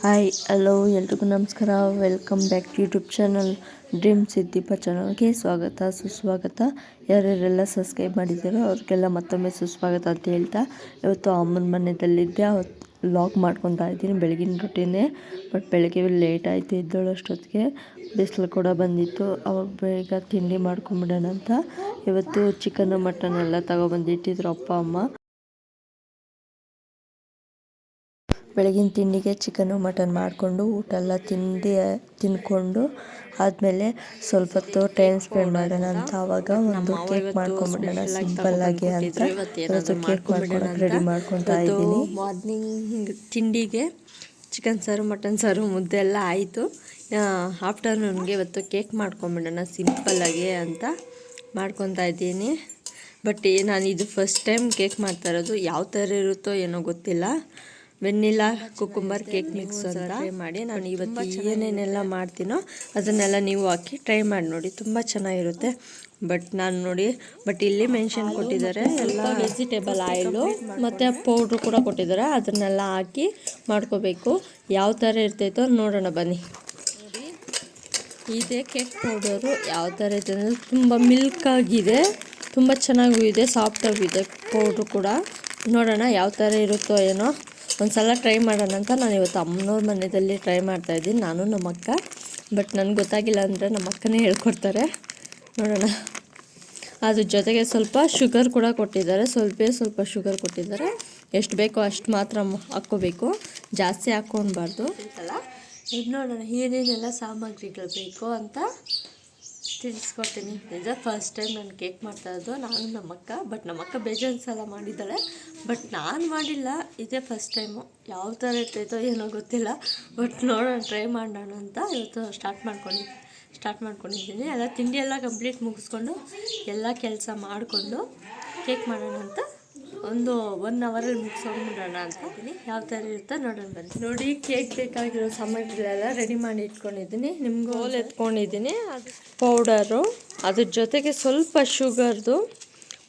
Hi hello ಎಲ್ರಿಗೂ ನಮಸ್ಕಾರ. Welcome back to YouTube channel dreams with Deepa ಚಾನಲ್ಗೆ ಸ್ವಾಗತ ಸುಸ್ವಾಗತ. ಯಾರ್ಯಾರೆಲ್ಲ ಸಬ್ಸ್ಕ್ರೈಬ್ ಮಾಡಿದ್ದಾರೋ ಅವ್ರಿಗೆಲ್ಲ ಮತ್ತೊಮ್ಮೆ ಸುಸ್ವಾಗತ ಅಂತ ಹೇಳ್ತಾ, ಇವತ್ತು ಅಮ್ಮನ ಮನೆಯಲ್ಲಿದ್ದೆ. ಅವತ್ತು ಲಾಗ್ ಮಾಡ್ಕೊತಾ ಇದ್ದೀನಿ ಬೆಳಗಿನ ರೊಟ್ಟಿನೇ. ಬಟ್ ಬೆಳಗ್ಗೆ ಲೇಟ್ ಆಯಿತು ಎದ್ದೇಳೋಷ್ಟೊತ್ತಿಗೆ, ಬಿಸಿಲು ಕೂಡ ಬಂದಿತ್ತು. ಅವಾಗ ಬೇಗ ತಿಂಡಿ ಮಾಡ್ಕೊಂಬಿಡೋಣ ಅಂತ ಇವತ್ತು ಚಿಕನ್ನು ಮಟನ್ ಎಲ್ಲ ತಗೊಬಂದಿಟ್ಟಿದ್ರು ಅಪ್ಪ ಅಮ್ಮ. ಬೆಳಗಿನ ತಿಂಡಿಗೆ ಚಿಕನ್ನು ಮಟನ್ ಮಾಡಿಕೊಂಡು ಊಟ ಎಲ್ಲ ತಿಂದ್ಕೊಂಡು ಆದಮೇಲೆ ಸ್ವಲ್ಪ ಹೊತ್ತು ಟೈಮ್ ಸ್ಪೆಂಡ್ ಮಾಡೋಣ ಅಂತ ಆವಾಗ ಒಂದು ಕೇಕ್ ಮಾಡ್ಕೊಂಬಿಡೋಣ ಸಿಂಪಲ್ಲಾಗಿ ಅಂತ ಇವತ್ತು ಕೇಕ್ ಮಾಡ್ಕೊಳಕ್ಕೆ ರೆಡಿ ಮಾಡ್ಕೊತಾ ಇದ್ದೀನಿ. ಮಾರ್ನಿಂಗ್ ತಿಂಡಿಗೆ ಚಿಕನ್ ಸಾರು ಮಟನ್ ಸಾರು ಮುದ್ದೆ ಎಲ್ಲ ಆಯಿತು. ಆಫ್ಟರ್ನೂನ್ಗೆ ಇವತ್ತು ಕೇಕ್ ಮಾಡ್ಕೊಂಬಿಡೋಣ ಸಿಂಪಲ್ಲಾಗಿ ಅಂತ ಮಾಡ್ಕೊತಾ ಇದ್ದೀನಿ. ಬಟ್ ನಾನು ಇದು ಫಸ್ಟ್ ಟೈಮ್ ಕೇಕ್ ಮಾಡ್ತಾ ಇರೋದು. ಯಾವ ಥರ ಇರುತ್ತೋ ಏನೋ ಗೊತ್ತಿಲ್ಲ. ವೆನಿಲಾ ಕುಕುಂಬರ್ ಕೇಕ್ ಮಿಕ್ಸ್ ಅಂತ ಟ್ರೈ ಮಾಡಿ. ನಾನು ಇವತ್ತು ಏನೇನೆಲ್ಲ ಮಾಡ್ತೀನೋ ಅದನ್ನೆಲ್ಲ ನೀವು ಹಾಕಿ ಟ್ರೈ ಮಾಡಿ ನೋಡಿ, ತುಂಬ ಚೆನ್ನಾಗಿರುತ್ತೆ. ಬಟ್ ಇಲ್ಲಿ ಮೆನ್ಷನ್ ಕೊಟ್ಟಿದ್ದಾರೆ ಎಲ್ಲ ವೆಜಿಟೇಬಲ್ ಆಯಿಲು ಮತ್ತು ಪೌಡ್ರು ಕೂಡ ಕೊಟ್ಟಿದ್ದಾರೆ. ಅದನ್ನೆಲ್ಲ ಹಾಕಿ ಮಾಡ್ಕೋಬೇಕು. ಯಾವ ಥರ ಇರ್ತೈತೋ ನೋಡೋಣ ಬನ್ನಿ. ನೋಡಿ, ಇದೇ ಕೇಕ್ ಪೌಡರು ಯಾವ ಥರ ಇದೆ ಅಂದರೆ ತುಂಬ ಮಿಲ್ಕ್ ಆಗಿದೆ, ತುಂಬ ಚೆನ್ನಾಗೂ ಇದೆ, ಸಾಫ್ಟಾಗೂ ಇದೆ ಪೌಡ್ರು ಕೂಡ. ನೋಡೋಣ ಯಾವ ಥರ ಇರುತ್ತೋ ಏನೋ, ಒಂದು ಸಲ ಟ್ರೈ ಮಾಡೋಣ ಅಂತ ನಾನು ಇವತ್ತು ಅಮ್ಮನವ್ರ ಮನೆಯಲ್ಲಿ ಟ್ರೈ ಮಾಡ್ತಾಯಿದ್ದೀನಿ, ನಾನು ನಮ್ಮ ಅಕ್ಕ. ಬಟ್ ನನಗೆ ಗೊತ್ತಾಗಿಲ್ಲ ಅಂದರೆ ನಮ್ಮ ಅಕ್ಕನೇ ಹೇಳ್ಕೊಡ್ತಾರೆ. ನೋಡೋಣ. ಅದ್ರ ಜೊತೆಗೆ ಸ್ವಲ್ಪ ಶುಗರ್ ಕೂಡ ಕೊಟ್ಟಿದ್ದಾರೆ, ಸ್ವಲ್ಪ ಶುಗರ್ ಕೊಟ್ಟಿದ್ದಾರೆ. ಎಷ್ಟು ಬೇಕೋ ಅಷ್ಟು ಮಾತ್ರ ಹಾಕ್ಕೋಬೇಕು, ಜಾಸ್ತಿ ಹಾಕ್ಕೊಳ್ಬಾರ್ದು ಅಲ್ಲ. ಇದು ನೋಡೋಣ ಏನೇನೆಲ್ಲ ಸಾಮಗ್ರಿಗಳು ಬೇಕು ಅಂತ ತಿಳಿಸ್ಕೊಡ್ತೀನಿ. ನಿಜ ಫಸ್ಟ್ ಟೈಮ್ ನಾನು ಕೇಕ್ ಮಾಡ್ತಾ ಇರೋದು ನಾನು ನಮ್ಮ ಅಕ್ಕ. ಬಟ್ ನಮ್ಮ ಅಕ್ಕ ಬೇಜಾನ್ ಸಲ ಮಾಡಿದ್ದಾಳೆ, ಬಟ್ ನಾನು ಮಾಡಿಲ್ಲ. ಇದೇ ಫಸ್ಟ್ ಟೈಮು. ಯಾವ ಥರ ಇರ್ತೈತೋ ಏನೋ ಗೊತ್ತಿಲ್ಲ. ಬಟ್ ನೋಡೋಣ, ಟ್ರೈ ಮಾಡೋಣ ಅಂತ ಇವತ್ತು ಸ್ಟಾರ್ಟ್ ಮಾಡ್ಕೊಂಡಿದ್ದೀನಿ. ಎಲ್ಲ ತಿಂಡಿ ಎಲ್ಲ ಕಂಪ್ಲೀಟ್ ಮುಗಿಸ್ಕೊಂಡು ಎಲ್ಲ ಕೆಲಸ ಮಾಡಿಕೊಂಡು ಕೇಕ್ ಮಾಡೋಣ ಅಂತ ಒಂದು 1 ಅವರಲ್ಲಿ ಮುಗಿಸ್ಕೊಂಡ್ಬಿಡೋಣ ಅಂತ ಇದ್ದೀನಿ. ಯಾವ ಥರ ಇರುತ್ತೋ ನೋಡೋಣ ಬನ್ನಿ. ನೋಡಿ, ಕೇಕ್ ಬೇಕಾಗಿರೋ ಸಾಮಗ್ರಿಗಳೆಲ್ಲ ರೆಡಿ ಮಾಡಿ ಇಟ್ಕೊಂಡಿದ್ದೀನಿ. ನಿಮ್ಗೆ ಹೋಲ್ ಎತ್ಕೊಂಡಿದ್ದೀನಿ. ಅದು ಪೌಡರು, ಅದ್ರ ಜೊತೆಗೆ ಸ್ವಲ್ಪ ಶುಗರ್ದು,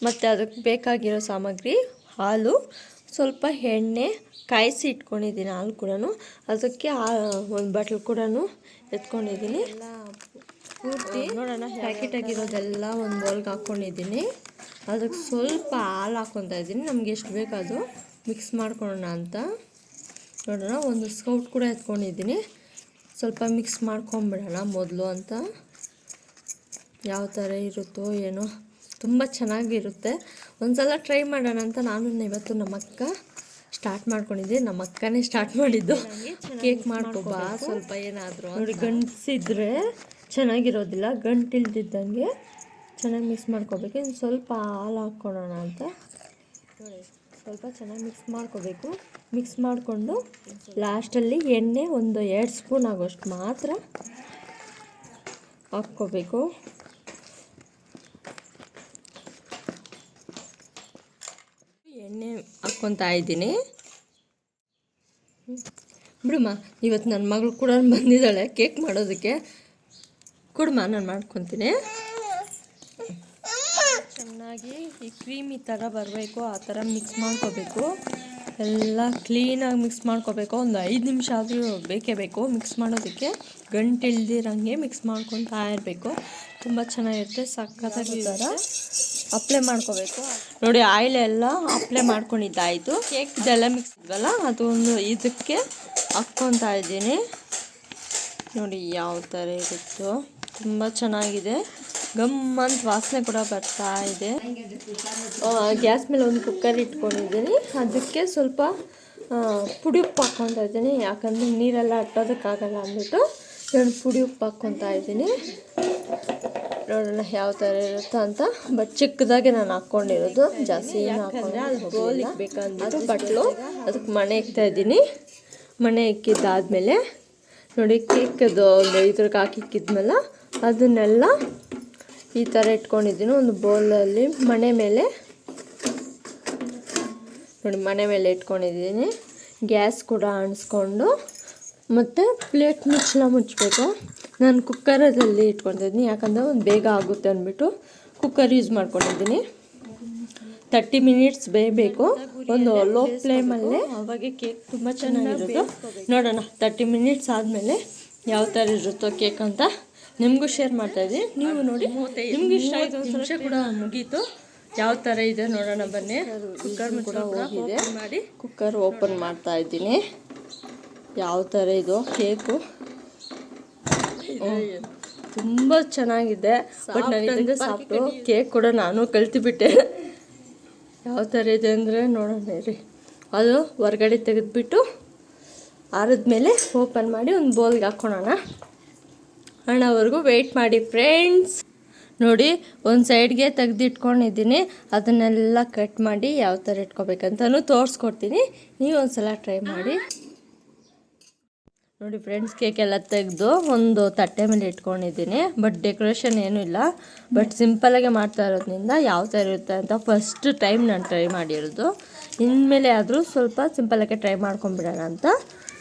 ಮತ್ತು ಅದಕ್ಕೆ ಬೇಕಾಗಿರೋ ಸಾಮಗ್ರಿ ಹಾಲು, ಸ್ವಲ್ಪ ಎಣ್ಣೆ ಕಾಯಿಸಿ ಇಟ್ಕೊಂಡಿದ್ದೀನಿ. ಹಾಲು ಕೂಡ ಅದಕ್ಕೆ ಒಂದು ಬಾಟ್ಲ್ ಕೂಡ ಎತ್ಕೊಂಡಿದ್ದೀನಿ. ಎಲ್ಲ ಪೂರ್ತಿ ನೋಡೋಣ ಪ್ಯಾಕೆಟ್ ಆಗಿರೋದೆಲ್ಲ ಒಂದು ಬೌಲ್ಗೆ ಹಾಕ್ಕೊಂಡಿದ್ದೀನಿ. ಅದಕ್ಕೆ ಸ್ವಲ್ಪ ಹಾಲು ಹಾಕ್ಕೊತಾ ಇದ್ದೀನಿ. ನಮ್ಗೆ ಎಷ್ಟು ಬೇಕದು ಮಿಕ್ಸ್ ಮಾಡ್ಕೊಳ್ಳೋಣ ಅಂತ. ನೋಡೋಣ, ಒಂದು ಸ್ಕೌಟ್ ಕೂಡ ಎತ್ಕೊಂಡಿದ್ದೀನಿ. ಸ್ವಲ್ಪ ಮಿಕ್ಸ್ ಮಾಡ್ಕೊಂಬಿಡೋಣ ಮೊದಲು ಅಂತ. ಯಾವ ಥರ ಇರುತ್ತೋ ಏನೋ, ತುಂಬ ಚೆನ್ನಾಗಿರುತ್ತೆ. ಒಂದು ಸಲ ಟ್ರೈ ಮಾಡೋಣ ಅಂತ ನಾನು ಇವತ್ತು ನಮ್ಮ ಅಕ್ಕ ಸ್ಟಾರ್ಟ್ ಮಾಡ್ಕೊಂಡಿದ್ದೆ. ನಮ್ಮ ಅಕ್ಕನೇ ಸ್ಟಾರ್ಟ್ ಮಾಡಿದ್ದು ಕೇಕ್ ಮಾಡ್ಕೊಬಾ ಸ್ವಲ್ಪ ಏನಾದರೂ. ನೋಡಿ, ಗಂಟಿಸಿದ್ರೆ ಚೆನ್ನಾಗಿರೋದಿಲ್ಲ, ಗಂಟಿಲ್ದಿದ್ದಂಗೆ ಚೆನ್ನಾಗಿ ಮಿಕ್ಸ್ ಮಾಡ್ಕೋಬೇಕು. ಇನ್ನು ಸ್ವಲ್ಪ ಹಾಲು ಹಾಕ್ಕೊಳ್ಳೋಣ ಅಂತ ನೋಡಿ, ಸ್ವಲ್ಪ ಚೆನ್ನಾಗಿ ಮಿಕ್ಸ್ ಮಾಡ್ಕೋಬೇಕು. ಮಿಕ್ಸ್ ಮಾಡಿಕೊಂಡು ಲಾಸ್ಟಲ್ಲಿ ಎಣ್ಣೆ ಒಂದು 2 ಸ್ಪೂನ್ ಆಗೋಷ್ಟು ಮಾತ್ರ ಹಾಕ್ಕೋಬೇಕು. ಎಣ್ಣೆ ಹಾಕ್ಕೊತಾ ಇದ್ದೀನಿ. ಬಿಡಮ್ಮ, ಇವತ್ತು ನನ್ನ ಮಗಳು ಕೂಡ ಬಂದಿದ್ದಾಳೆ ಕೇಕ್ ಮಾಡೋದಕ್ಕೆ. ಕೊಡಮ್ಮ, ನಾನು ಮಾಡ್ಕೊತೀನಿ. ಚೆನ್ನಾಗಿ ಈ ಕ್ರೀಮ್ ಈ ಥರ ಬರಬೇಕು, ಆ ಥರ ಮಿಕ್ಸ್ ಮಾಡ್ಕೋಬೇಕು. ಎಲ್ಲ ಕ್ಲೀನಾಗಿ ಮಿಕ್ಸ್ ಮಾಡ್ಕೋಬೇಕು. ಒಂದು 5 ನಿಮಿಷ ಆದರೂ ಬೇಕೇ ಬೇಕು ಮಿಕ್ಸ್ ಮಾಡೋದಕ್ಕೆ. ಗಂಟಿಲ್ದಿರಂಗೆ ಮಿಕ್ಸ್ ಮಾಡ್ಕೊತಾ ಇರಬೇಕು. ತುಂಬ ಚೆನ್ನಾಗಿರುತ್ತೆ. ಸಖತ್ತಾಗಿ ಈ ಥರ ಅಪ್ಲೈ ಮಾಡ್ಕೋಬೇಕು. ನೋಡಿ, ಆಯಿಲ್ ಎಲ್ಲ ಅಪ್ಲೈ ಮಾಡ್ಕೊಂಡಿದ್ದಾಯಿತು. ಕೇಕ್ ಇದೆಲ್ಲ ಮಿಕ್ಸ್ ಇದ್ವಲ್ಲ, ಅದು ಒಂದು ಇದಕ್ಕೆ ಹಾಕ್ಕೊತಾ ಇದ್ದೀನಿ. ನೋಡಿ ಯಾವ ಥರ ಇರುತ್ತೋ, ತುಂಬ ಚೆನ್ನಾಗಿದೆ. ಗಮ್ಮಂತ ವಾಸನೆ ಕೂಡ ಬರ್ತಾ ಇದೆ. ಗ್ಯಾಸ್ ಮೇಲೆ ಒಂದು ಕುಕ್ಕರ್ ಇಟ್ಕೊಂಡಿದ್ದೀನಿ. ಅದಕ್ಕೆ ಸ್ವಲ್ಪ ಪುಡಿ ಉಪ್ಪು ಹಾಕ್ಕೊತಾ ಇದ್ದೀನಿ. ಯಾಕಂದರೆ ನೀರೆಲ್ಲ ಹಟ್ಟೋದಕ್ಕಾಗಲ್ಲ ಅಂದ್ಬಿಟ್ಟು ಪುಡಿ ಉಪ್ಪು ಹಾಕ್ಕೊತಾ ಇದ್ದೀನಿ. ನೋಡೋಣ ಯಾವ ಥರ ಇರುತ್ತೋ ಅಂತ. ಬಟ್ ಚಿಕ್ಕದಾಗೆ ನಾನು ಹಾಕ್ಕೊಂಡಿರೋದು, ಜಾಸ್ತಿ ಏನು ಹಾಕ್ಕೊಂಡ್ರೆ ಅದು ಗೋಲಿಗೆ ಬೇಕಂದ್ಬಿಟ್ಟು ಬಟ್ಲು ಅದಕ್ಕೆ ಮಣೆ ಇಕ್ತಾ ಇದ್ದೀನಿ. ಮಣೆ ಇಕ್ಕಿದ್ದಾದಮೇಲೆ ನೋಡಿ, ಕೇಕದು ಒಂದು ಇದ್ರಿಗೆ ಹಾಕಿಕ್ಕಿದ್ಮೇಲೆ ಅದನ್ನೆಲ್ಲ ಈ ಥರ ಇಟ್ಕೊಂಡಿದ್ದೀನಿ ಒಂದು ಬೌಲಲ್ಲಿ. ಮಣೆ ಮೇಲೆ ನೋಡಿ, ಮಣೆ ಮೇಲೆ ಇಟ್ಕೊಂಡಿದ್ದೀನಿ. ಗ್ಯಾಸ್ ಕೂಡ ಆಣಿಸ್ಕೊಂಡು ಮತ್ತು ಪ್ಲೇಟ್ ಮುಚ್ಚಬೇಕು. ನಾನು ಕುಕ್ಕರಲ್ಲಿ ಇಟ್ಕೊಂಡಿದ್ದೀನಿ, ಯಾಕಂದರೆ ಒಂದು ಬೇಗ ಆಗುತ್ತೆ ಅಂದ್ಬಿಟ್ಟು ಕುಕ್ಕರ್ ಯೂಸ್ ಮಾಡ್ಕೊಂಡಿದ್ದೀನಿ. 30 ಮಿನಿಟ್ಸ್ ಬೇಯಬೇಕು. ಒಂದು ಲೋ ಫ್ಲೇಮಲ್ಲೇ, ಅವಾಗೆ ಕೇಕ್ ತುಂಬ ಚೆನ್ನಾಗಿರೋದು. ನೋಡೋಣ 30 ಮಿನಿಟ್ಸ್ ಆದಮೇಲೆ ಯಾವ ಥರ ಇರುತ್ತೋ ಕೇಕ್ ಅಂತ ನಿಮಗೂ ಶೇರ್ ಮಾಡ್ತಾಯಿದ್ದೀನಿ. ನೀವು ನೋಡಿ, ನಿಮ್ಗೆ ಇಷ್ಟ ಆಯಿತು ನಿಮಿಷ ಕೂಡ ಮುಗೀತು. ಯಾವ ಥರ ಇದೆ ನೋಡೋಣ ಬನ್ನಿ. ಕುಕ್ಕರ್ ಕೂಡ ಹೋಗಿದೆ ಮಾಡಿ ಕುಕ್ಕರ್ ಓಪನ್ ಮಾಡ್ತಾ ಇದ್ದೀನಿ. ಯಾವ ಥರ ಇದು ಕೇಕು ತುಂಬ ಚೆನ್ನಾಗಿದೆ. ಬಟ್ ನನಗೆ ಸಾಫ್ಟು ಕೇಕ್ ಕೂಡ ನಾನು ಕಲ್ತಿಬಿಟ್ಟೆ. ಯಾವ ಥರ ಇದೆ ಅಂದರೆ ನೋಡೋಣ ರೀ. ಅದು ಹೊರಗಡೆ ತೆಗೆದುಬಿಟ್ಟು ಆರಿದ್ಮೇಲೆ ಓಪನ್ ಮಾಡಿ ಒಂದು ಬೌಲ್ಗೆ ಹಾಕ್ಕೊಳ್ಳೋಣ. ಹಣ್ಣವರೆಗೂ ವೆಯ್ಟ್ ಮಾಡಿ ಫ್ರೆಂಡ್ಸ್. ನೋಡಿ, ಒಂದು ಸೈಡ್ಗೆ ತೆಗೆದಿಟ್ಕೊಂಡಿದ್ದೀನಿ. ಅದನ್ನೆಲ್ಲ ಕಟ್ ಮಾಡಿ ಯಾವ ಥರ ಇಟ್ಕೋಬೇಕಂತಲೂ ತೋರಿಸ್ಕೊಡ್ತೀನಿ. ನೀವು ಒಂದು ಸಲ ಟ್ರೈ ಮಾಡಿ ನೋಡಿ ಫ್ರೆಂಡ್ಸ್. ಕೇಕೆಲ್ಲ ತೆಗೆದು ಒಂದು ತಟ್ಟೆ ಮೇಲೆ ಇಟ್ಕೊಂಡಿದ್ದೀನಿ. ಬಟ್ ಡೆಕೋರೇಷನ್ ಏನೂ ಇಲ್ಲ, ಬಟ್ ಸಿಂಪಲಾಗೆ ಮಾಡ್ತಾ ಇರೋದ್ರಿಂದ ಯಾವ ಥರ ಇರುತ್ತೆ ಅಂತ ಫಸ್ಟ್ ಟೈಮ್ ನಾನು ಟ್ರೈ ಮಾಡಿರೋದು. ಇನ್ಮೇಲೆ ಆದರೂ ಸ್ವಲ್ಪ ಸಿಂಪಲಾಗೆ ಟ್ರೈ ಮಾಡ್ಕೊಂಬಿಡೋಣ ಅಂತ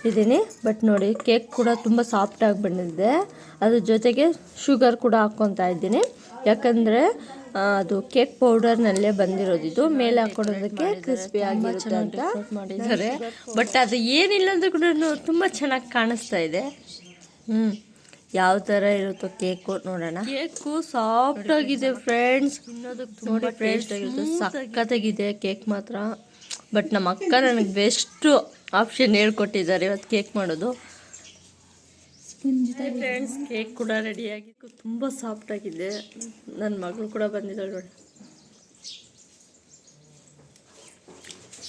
ಇದ್ದೀನಿ. ಬಟ್ ನೋಡಿ, ಕೇಕ್ ಕೂಡ ತುಂಬ ಸಾಫ್ಟಾಗಿ ಬಂದಿದೆ. ಅದ್ರ ಜೊತೆಗೆ ಶುಗರ್ ಕೂಡ ಹಾಕ್ಕೊತಾ ಇದ್ದೀನಿ. ಯಾಕಂದರೆ ಅದು ಕೇಕ್ ಪೌಡರ್ನಲ್ಲೇ ಬಂದಿರೋದಿದು. ಮೇಲೆ ಹಾಕ್ಕೊಡೋದಕ್ಕೆ ಕ್ರಿಸ್ಪಿ ಆಗಿರುತ್ತೆ ಅಂತ ಮಾಡಿದ್ದಾರೆ. ಬಟ್ ಅದು ಏನಿಲ್ಲ ಅಂದರೂ ಕೂಡ ತುಂಬ ಚೆನ್ನಾಗಿ ಕಾಣಿಸ್ತಾ ಇದೆ. ಯಾವ ಥರ ಇರುತ್ತೋ ಕೇಕು ನೋಡೋಣ. ಕೇಕು ಸಾಫ್ಟ್ ಆಗಿದೆ ಫ್ರೆಂಡ್ಸ್. ನೋಡಿ ಫ್ರೆಂಡ್ಸ್, ಸಖತ್ತಾಗಿದೆ ಕೇಕ್ ಮಾತ್ರ. ಬಟ್ ನಮ್ಮ ಅಕ್ಕ ನನಗೆ ಬೆಸ್ಟು ಆಪ್ಷನ್ ಹೇಳ್ಕೊಟ್ಟಿದ್ದಾರೆ ಇವತ್ತು ಕೇಕ್ ಮಾಡೋದು. ಫ್ರೆಂಡ್ಸ್, ಕೇಕ್ ಕೂಡ ರೆಡಿಯಾಗಿ ತುಂಬ ಸಾಫ್ಟಾಗಿದೆ. ನನ್ನ ಮಗಳು ಕೂಡ ಬಂದಿದ್ದಾಳೆ ನೋಡಿ.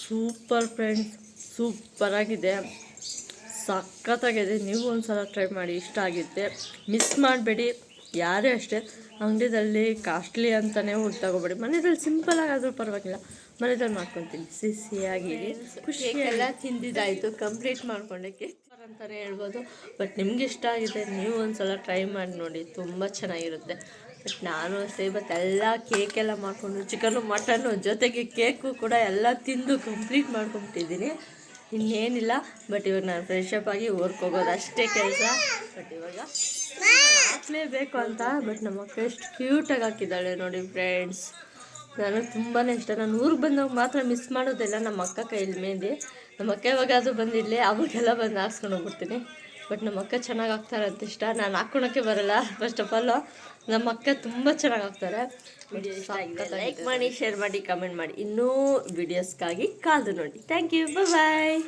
ಸೂಪರ್ ಫ್ರೆಂಡ್ಸ್, ಸೂಪರಾಗಿದೆ, ಸಖತ್ತಾಗಿದೆ. ನೀವು ಒಂದು ಸಲ ಟ್ರೈ ಮಾಡಿ, ಇಷ್ಟ ಆಗುತ್ತೆ. ಮಿಸ್ ಮಾಡಬೇಡಿ ಯಾರೇ ಅಷ್ಟೇ. ಅಂಗಡಿದಲ್ಲಿ ಕಾಸ್ಟ್ಲಿ ಅಂತಲೇ ಹೋಗಿ ತಗೋಬೇಡಿ. ಮನೆಯಲ್ಲಿ ಸಿಂಪಲಾಗಾದರೂ ಪರವಾಗಿಲ್ಲ, ಮನೆಯಲ್ಲಿ ಮಾಡ್ಕೊತೀನಿ. ಸಿಹಿಯಾಗಿ ಖುಷಿಯೆಲ್ಲ ತಿಂದಿದ್ದಾಯಿತು, ಕಂಪ್ಲೀಟ್ ಮಾಡ್ಕೊಂಡೆ ಕೇಕ್ ಅಂತಲೇ ಹೇಳ್ಬೋದು. ಬಟ್ ನಿಮ್ಗೆ ಇಷ್ಟ ಆಗಿದೆ, ನೀವು ಒಂದು ಸಲ ಟ್ರೈ ಮಾಡಿ ನೋಡಿ, ತುಂಬ ಚೆನ್ನಾಗಿರುತ್ತೆ. ಬಟ್ ನಾನು ಇವತ್ತು ಎಲ್ಲ ಕೇಕೆಲ್ಲ ಮಾಡಿಕೊಂಡು ಚಿಕನ್ನು ಮಟನ್ನು ಜೊತೆಗೆ ಕೇಕು ಕೂಡ ಎಲ್ಲ ತಿಂದು ಕಂಪ್ಲೀಟ್ ಮಾಡ್ಕೊಂಬಿಟ್ಟಿದ್ದೀನಿ. ಇನ್ನೇನಿಲ್ಲ. ಬಟ್ ಇವಾಗ ನಾನು ಫ್ರೆಶ್ ಅಪ್ ಆಗಿ ಊರಿಗೆ ಹೋಗೋದು ಅಷ್ಟೇ ಕೆಲಸ. ಬಟ್ ಇವಾಗ ಹಾಕಲೇಬೇಕು ಅಂತ. ಬಟ್ ನಮ್ಮ ಅಕ್ಕ ಎಷ್ಟು ಕ್ಯೂಟಾಗಿ ಹಾಕಿದ್ದಾಳೆ ನೋಡಿ ಫ್ರೆಂಡ್ಸ್. ನನಗೆ ತುಂಬಾ ಇಷ್ಟ. ನಾನು ಊರಿಗೆ ಬಂದಾಗ ಮಾತ್ರ ಮಿಸ್ ಮಾಡೋದಿಲ್ಲ ನಮ್ಮ ಅಕ್ಕ ಕೈಲಿ ಮೆಹಂದಿ. ನಮ್ಮ ಅಕ್ಕ ಯಾವಾಗಾದರೂ ಬಂದಿರಲಿ ಅವಾಗೆಲ್ಲ ಬಂದು ಹಾಕ್ಸ್ಕೊಂಡು ಹೋಗ್ಬಿಡ್ತೀನಿ. ಬಟ್ ನಮ್ಮ ಅಕ್ಕ ಚೆನ್ನಾಗಿ ಹಾಕ್ತಾರೆ ಅಂತ ಇಷ್ಟ. ನಾನು ಹಾಕ್ಕೊಳಕ್ಕೆ ಬರೋಲ್ಲ. ಫಸ್ಟ್ ಆಫ್ ಆಲ್ ನಮ್ಮ ಅಕ್ಕ ತುಂಬ ಚೆನ್ನಾಗಿ ಹಾಕ್ತಾರೆ. ವಿಡಿಯೋ ಇಷ್ಟ ಆಗಿದೆ ಲೈಕ್ ಮಾಡಿ, ಶೇರ್ ಮಾಡಿ, ಕಮೆಂಟ್ ಮಾಡಿ. ಇನ್ನೂ ವಿಡಿಯೋಸ್ಗಾಗಿ ಕಾದು ನೋಡಿ. Thank you, bye.